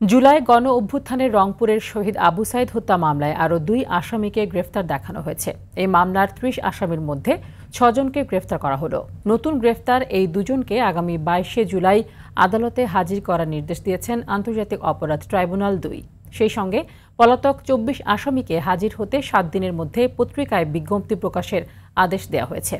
জুলাই গণ অভ্যুত্থানের রংপুরের শহীদ আবু সাইদ হত্যা মামলায় আরও 2 আসামিকে গ্রেফতার দেখানো হয়েছে। এই মামলার 30 আসামির মধ্যে 6 জনকে গ্রেফতার করা হলো। নতুন গ্রেফতার এই দুজনকে আগামী 22শে জুলাই আদালতে হাজির করার নির্দেশ দিয়েছেন আন্তর্জাতিক অপরাধ ট্রাইব্যুনাল 2। সেই সঙ্গে পলাতক 24 আসামিকে হাজির হতে 7 দিনের মধ্যে পত্রিকায় বিজ্ঞপ্তি প্রকাশের আদেশ দেওয়া হয়েছে।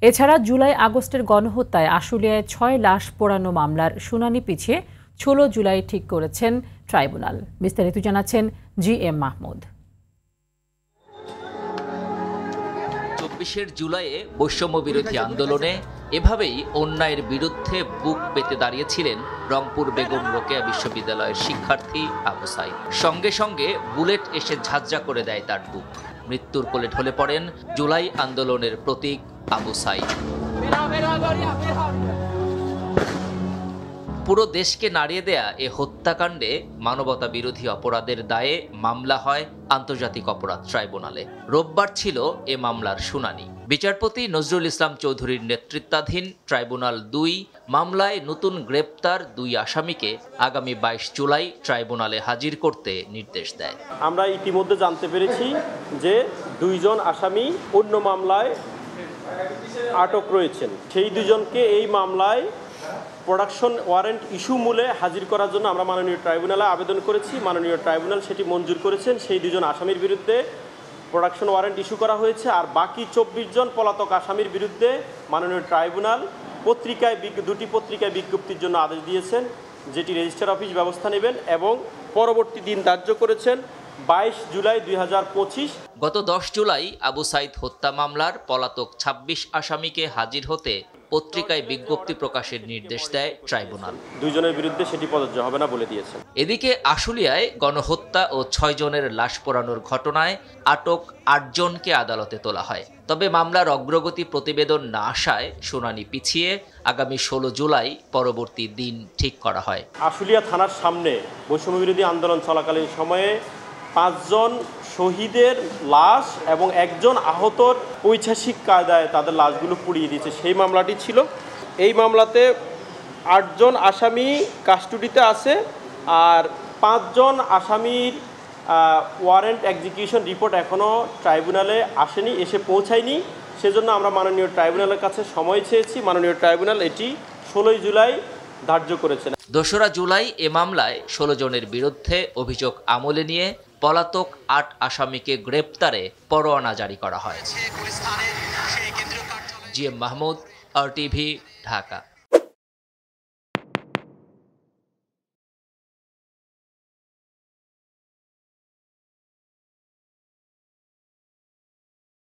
এছাড়া জুলাই আগস্টের গণহত্যায় আশুলিয়ায় 6 লাশ পোড়ানো মামলার শুনানি পিছিয়ে 16 জুলাই ঠিক করেছেন ট্রাইব্যুনাল। বিস্তারিত জানাচ্ছেন GM মাহমুদ। 24 জুলাইয়ে বৈষম্য বিরোধী আন্দোলনে এভাবেই অন্যায়ের বিরুদ্ধে বুক পেতে দাঁড়িয়েছিলেন রংপুর বেগম রোকেয়া বিশ্ববিদ্যালয়ের শিক্ষার্থী আবু সাইদ। সঙ্গে সঙ্গে বুলেট এসে ঝাঁঝরা করে দেয় তার বুক। মৃত্যুর কোলে ঢলে পড়েন জুলাই আন্দোলনের প্রতীক আবু সাইদ। পুরো দেশকে নাড়িয়ে দেয়া এ হত্যাকাণ্ডে মানবতা বিরোধী অপরাধের দায়ে মামলা হয় আন্তর্জাতিক অপরাধ ট্রাইব্যুনালে। রোববার ছিল এ মামলার শুনানি। বিচারপতি নজরুল ইসলাম চৌধুরীর নেতৃত্বাধীন ট্রাইব্যুনাল 2 মামলায় নতুন গ্রেপ্তার 2 আসামিকে আগামী 22 জুলাই ট্রাইব্যুনালে হাজির করতে নির্দেশ দেয়। আমরা ইতিমধ্যে জানতে পেরেছি যে 2 জন আসামি অন্য মামলায় আটক রয়েছেন। সেই 2 জনকে এই মামলায় প্রোডাকশন ওয়ারেন্ট ইস্যু মূলে হাজির করার জন্য আমরা মাননীয় ট্রাইব্যুনালে আবেদন করেছি। মাননীয় ট্রাইব্যুনাল সেটি মঞ্জুর করেছেন। সেই 2 জন আসামির বিরুদ্ধে প্রোডাকশন ওয়ারেন্ট ইস্যু করা হয়েছে। আর বাকি 24 জন পলাতক আসামির বিরুদ্ধে মাননীয় ট্রাইব্যুনাল দুটি পত্রিকায় বিজ্ঞপ্তির জন্য আদেশ দিয়েছেন, যেটি রেজিস্ট্রার অফিস ব্যবস্থা নেবেন এবং পরবর্তী দিন ধার্য করেছেন 22 জুলাই 2025। গত 10 জুলাই আবু সাইদ হত্যা মামলার পলাতক 26 আসামিকে হাজির হতে পত্রিকায় বিজ্ঞপ্তি প্রকাশের নির্দেশ দেয় ট্রাইব্যুনাল। 2 জনের বিরুদ্ধে সেটি প্রযোজ্য হবে না বলে দিয়েছেন। এদিকে আশুলিয়ায় গণহত্যা ও 6 জনের লাশ পোড়ানোর ঘটনায় আটক 8 জনকে আদালতে তোলা হয়। তবে মামলার অগ্রগতি প্রতিবেদন না আসায় শুনানি পিছিয়ে আগামী 16 জুলাই পরবর্তী দিন ঠিক করা হয়। আশুলিয়া থানার সামনে বৈষম্য বিরোধী আন্দোলন চলাকালীন সময়ে 5 জন শহীদের লাশ এবং 1 জন আহতর ঐতিহাসিক কায়দায় তাদের লাশগুলো পুড়িয়ে দিয়েছে, সেই মামলাটি ছিল। এই মামলাতে 8 জন আসামি কাস্টডিতে আছে, আর 5 জন আসামির ওয়ারেন্ট এক্সিকিউশন রিপোর্ট এখনও ট্রাইব্যুনালে আসেনি, এসে পৌঁছায়নি। সেজন্য আমরা মাননীয় ট্রাইব্যুনালের কাছে সময় চেয়েছি। মাননীয় ট্রাইব্যুনাল এটি 16 জুলাই ধার্য করেছেন। 2রা জুলাই এ মামলায় 16 জনের বিরুদ্ধে অভিযোগ আমলে নিয়ে পলাতক 8 আসামিকে গ্রেপ্তারে পরোয়ানা জারি করা হয়। GM Mahmud, RTV, Dhaka.